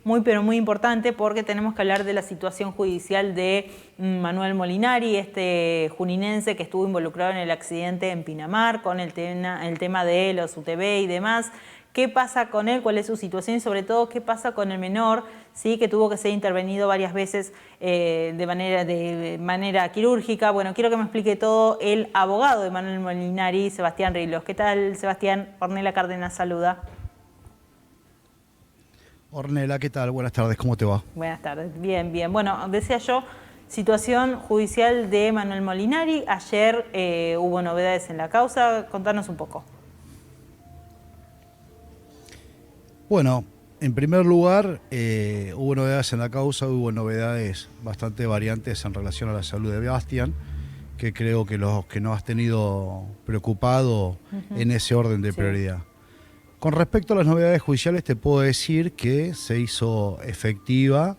muy pero muy importante porque tenemos que hablar de la situación judicial de Manuel Molinari, este juninense que estuvo involucrado en el accidente en Pinamar con el tema de los UTV y demás. ¿Qué pasa con él? ¿Cuál es su situación? Y sobre todo, ¿qué pasa con el menor? ¿Sí? Que tuvo que ser intervenido varias veces de manera quirúrgica. Bueno, quiero que me explique todo el abogado de Manuel Molinari, Sebastián Rilos. ¿Qué tal, Sebastián? Ornella Cárdenas saluda. Ornella, ¿qué tal? Buenas tardes, ¿cómo te va? Buenas tardes, bien, bien. Bueno, decía yo, situación judicial de Manuel Molinari. Ayer hubo novedades en la causa. Contanos un poco. Bueno, en primer lugar, hubo novedades en la causa, hubo novedades bastante variantes en relación a la salud de Bastián, que creo que los que nos has tenido preocupado en ese orden de prioridad. Con respecto a las novedades judiciales, te puedo decir que se hizo efectiva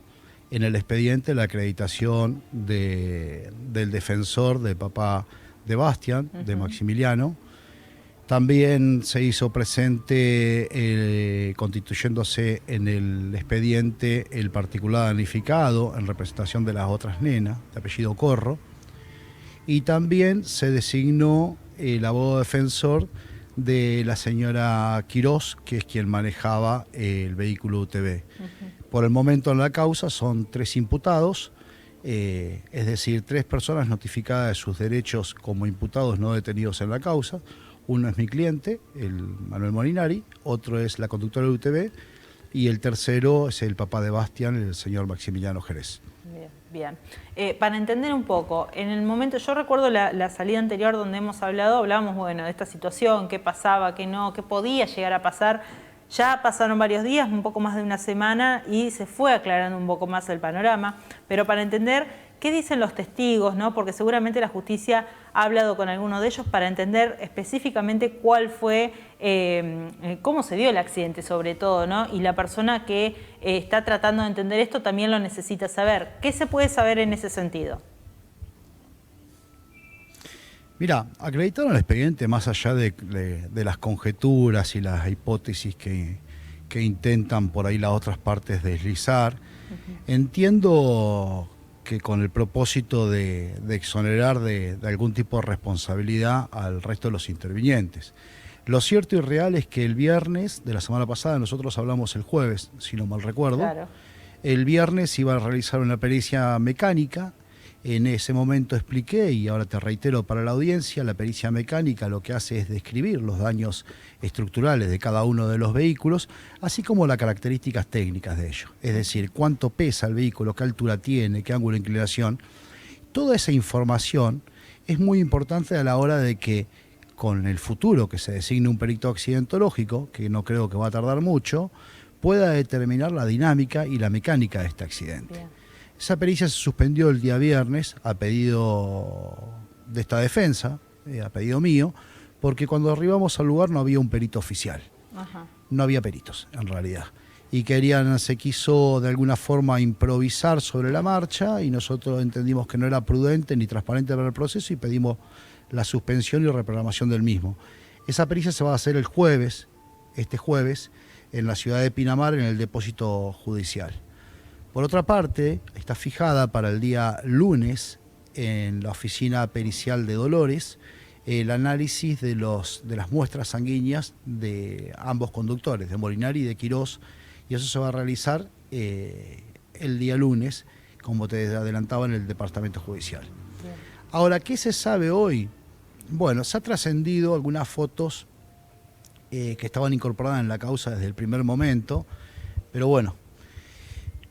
en el expediente la acreditación del defensor del papá de Bastián, de Maximiliano. También se hizo presente, constituyéndose en el expediente, el particular damnificado en representación de las otras nenas, de apellido Corro. Y también se designó el abogado defensor de la señora Quirós, que es quien manejaba el vehículo UTV. Por el momento en la causa son 3 imputados, es decir, 3 personas notificadas de sus derechos como imputados no detenidos en la causa. Uno es mi cliente, el Manuel Molinari, otro es la conductora del UTV y el tercero es el papá de Bastián, el señor Maximiliano Jerez. Bien. Para entender un poco, en el momento, yo recuerdo la salida anterior donde hablábamos, bueno, de esta situación, qué pasaba, qué no, qué podía llegar a pasar. Ya pasaron varios días, un poco más de una semana, y se fue aclarando un poco más el panorama. Pero para entender qué dicen los testigos, ¿no? Porque seguramente la justicia ha hablado con alguno de ellos para entender específicamente cuál fue, cómo se dio el accidente sobre todo, ¿no? Y la persona que está tratando de entender esto también lo necesita saber. ¿Qué se puede saber en ese sentido? Mira, acreditaron el expediente más allá de las conjeturas y las hipótesis que intentan por ahí las otras partes deslizar. Entiendo que con el propósito de exonerar de algún tipo de responsabilidad al resto de los intervinientes. Lo cierto y real es que el viernes de la semana pasada, nosotros hablamos el jueves, si no mal recuerdo, claro. El viernes iba a realizar una pericia mecánica. En ese momento expliqué, y ahora te reitero para la audiencia, la pericia mecánica lo que hace es describir los daños estructurales de cada uno de los vehículos, así como las características técnicas de ellos. Es decir, cuánto pesa el vehículo, qué altura tiene, qué ángulo de inclinación. Toda esa información es muy importante a la hora de que con el futuro que se designe un perito accidentológico, que no creo que va a tardar mucho, pueda determinar la dinámica y la mecánica de este accidente. Bien. Esa pericia se suspendió el día viernes a pedido de esta defensa, a pedido mío, porque cuando arribamos al lugar no había un perito oficial. No había peritos, en realidad. Y se quiso de alguna forma improvisar sobre la marcha y nosotros entendimos que no era prudente ni transparente para el proceso y pedimos la suspensión y reprogramación del mismo. Esa pericia se va a hacer el jueves, este jueves, en la ciudad de Pinamar, en el depósito judicial. Por otra parte, está fijada para el día lunes en la oficina pericial de Dolores el análisis de las muestras sanguíneas de ambos conductores, de Molinari y de Quirós, y eso se va a realizar el día lunes, como te adelantaba, en el departamento judicial. Bien. Ahora, ¿qué se sabe hoy? Bueno, se ha trascendido algunas fotos que estaban incorporadas en la causa desde el primer momento, pero bueno,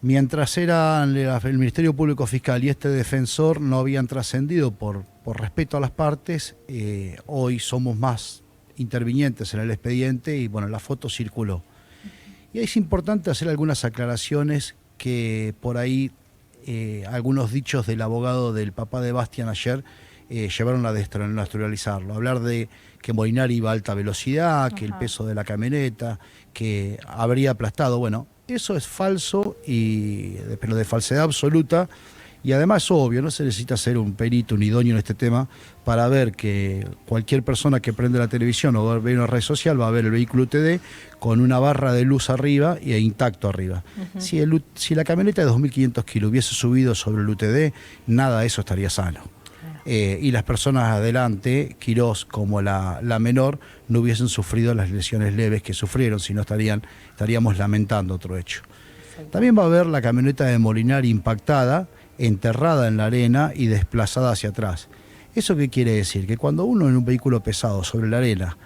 mientras eran el Ministerio Público Fiscal y este defensor no habían trascendido por respeto a las partes, hoy somos más intervinientes en el expediente y bueno, la foto circuló. Y es importante hacer algunas aclaraciones que por ahí algunos dichos del abogado del papá de Bastián ayer llevaron a desnaturalizarlo. Hablar de que Molinari iba a alta velocidad, que el peso de la camioneta, que habría aplastado, bueno, eso es falso, pero de falsedad absoluta, Y además, obvio, no se necesita ser un perito, un idóneo en este tema para ver que cualquier persona que prende la televisión o ve una red social va a ver el vehículo UTD con una barra de luz arriba e intacto arriba. Si la camioneta de 2.500 kilos hubiese subido sobre el UTD, nada de eso estaría sano. Y las personas adelante, Quirós como la menor, no hubiesen sufrido las lesiones leves que sufrieron, sino estaríamos lamentando otro hecho. También va a haber la camioneta de Molinari impactada, enterrada en la arena y desplazada hacia atrás. ¿Eso qué quiere decir? Que cuando uno en un vehículo pesado sobre la arena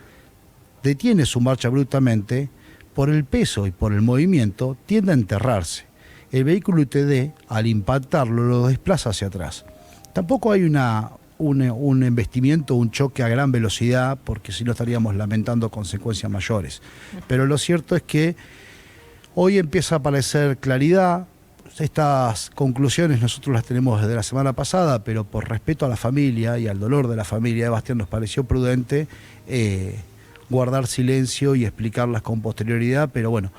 detiene su marcha abruptamente, por el peso y por el movimiento tiende a enterrarse. El vehículo UTD, al impactarlo, lo desplaza hacia atrás. Tampoco hay un embestimiento, un choque a gran velocidad, porque si no estaríamos lamentando consecuencias mayores. Pero lo cierto es que hoy empieza a aparecer claridad. Estas conclusiones nosotros las tenemos desde la semana pasada, pero por respeto a la familia y al dolor de la familia de Bastián nos pareció prudente guardar silencio y explicarlas con posterioridad, pero bueno,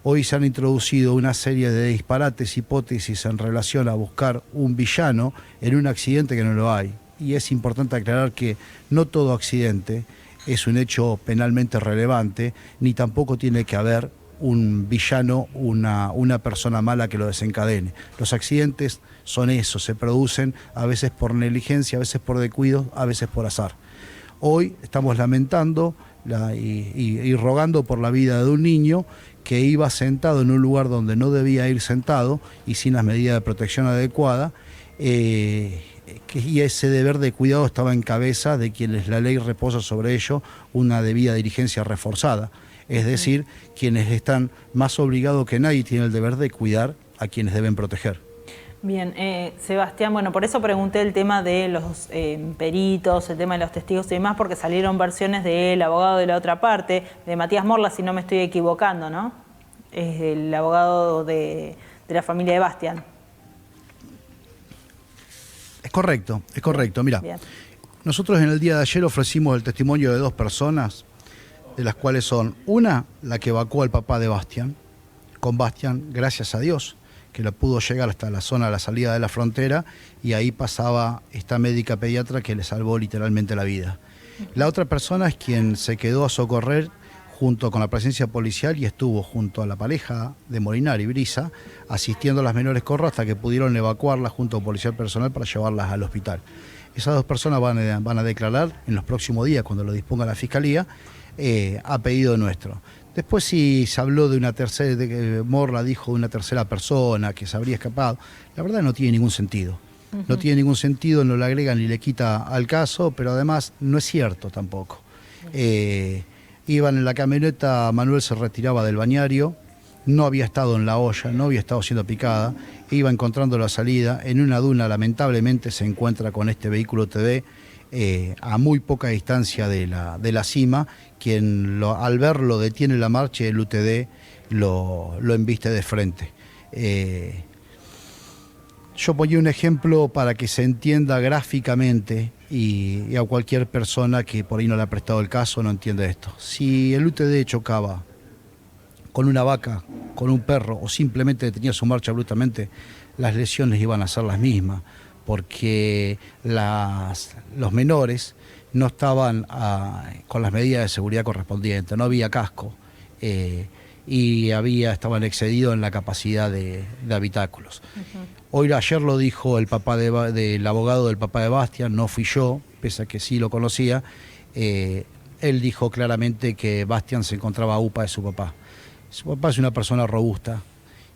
hoy se han introducido una serie de disparates, hipótesis en relación a buscar un villano en un accidente que no lo hay. Y es importante aclarar que no todo accidente es un hecho penalmente relevante, ni tampoco tiene que haber un villano, una persona mala que lo desencadene. Los accidentes son eso, se producen a veces por negligencia, a veces por descuido, a veces por azar. Hoy estamos lamentando y rogando por la vida de un niño que iba sentado en un lugar donde no debía ir sentado y sin las medidas de protección adecuadas, y ese deber de cuidado estaba en cabeza de quienes la ley reposa sobre ello una debida diligencia reforzada. Es decir, quienes están más obligados que nadie tienen el deber de cuidar a quienes deben proteger. Bien, Sebastián, bueno, por eso pregunté el tema de los peritos, el tema de los testigos y demás, porque salieron versiones del abogado de la otra parte, de Matías Morla, si no me estoy equivocando, ¿no? Es el abogado de la familia de Bastián. Es correcto. Mira, bien. Nosotros en el día de ayer ofrecimos el testimonio de dos personas, de las cuales son una, la que evacuó al papá de Bastián, con Bastián, gracias a Dios, que lo pudo llegar hasta la zona de la salida de la frontera, y ahí pasaba esta médica pediatra que le salvó literalmente la vida. La otra persona es quien se quedó a socorrer junto con la presencia policial y estuvo junto a la pareja de Molinari y Brisa, asistiendo a las menores Corro hasta que pudieron evacuarlas junto a policía personal para llevarlas al hospital. Esas dos personas van a declarar en los próximos días, cuando lo disponga la Fiscalía, a pedido nuestro. Después si se habló de una tercera, Morla dijo de una tercera persona que se habría escapado, la verdad no tiene ningún sentido. No tiene ningún sentido, no le agrega ni le quita al caso, pero además no es cierto tampoco. Iban en la camioneta, Manuel se retiraba del bañario, no había estado en la olla, no había estado siendo picada, iba encontrando la salida, en una duna lamentablemente se encuentra con este vehículo UTD, a muy poca distancia de la cima, quien al verlo detiene la marcha y el UTD lo embiste de frente. Yo ponía un ejemplo para que se entienda gráficamente y a cualquier persona que por ahí no le ha prestado el caso no entiende esto. Si el UTD chocaba con una vaca, con un perro o simplemente detenía su marcha abruptamente, las lesiones iban a ser las mismas, porque los menores no estaban con las medidas de seguridad correspondientes, no había casco y estaban excedidos en la capacidad de habitáculos. Ayer lo dijo el papá del abogado del papá de Bastián, no fui yo, pese a que sí lo conocía. Él dijo claramente que Bastián se encontraba a UPA de su papá. Su papá es una persona robusta.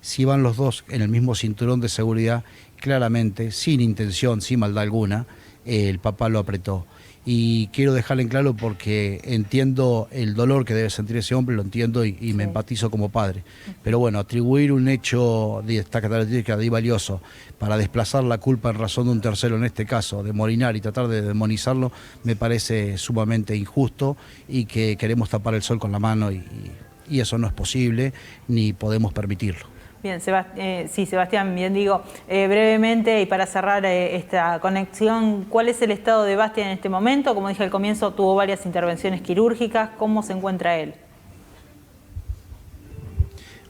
Si van los dos en el mismo cinturón de seguridad, claramente, sin intención, sin maldad alguna, el papá lo apretó. Y quiero dejarle en claro porque entiendo el dolor que debe sentir ese hombre, lo entiendo y me empatizo como padre. Pero bueno, atribuir un hecho de esta característica de valioso para desplazar la culpa en razón de un tercero, en este caso, de Molinari, y tratar de demonizarlo, me parece sumamente injusto y que queremos tapar el sol con la mano y eso no es posible ni podemos permitirlo. Bien, sí, Sebastián, bien digo, brevemente y para cerrar esta conexión, ¿cuál es el estado de Bastián en este momento? Como dije al comienzo, tuvo varias intervenciones quirúrgicas, ¿cómo se encuentra él?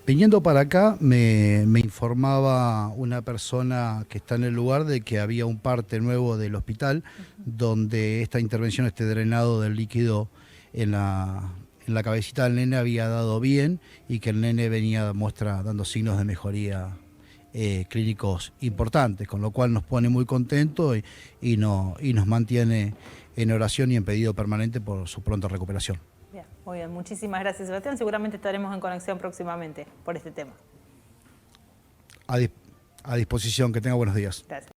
Viniendo para acá, me informaba una persona que está en el lugar de que había un parte nuevo del hospital donde esta intervención, este drenado del líquido en la cabecita del nene había dado bien y que el nene venía dando signos de mejoría clínicos importantes, con lo cual nos pone muy contentos y nos mantiene en oración y en pedido permanente por su pronta recuperación. Bien, muy bien. Muchísimas gracias, Sebastián. Seguramente estaremos en conexión próximamente por este tema. A disposición, que tenga buenos días. Gracias.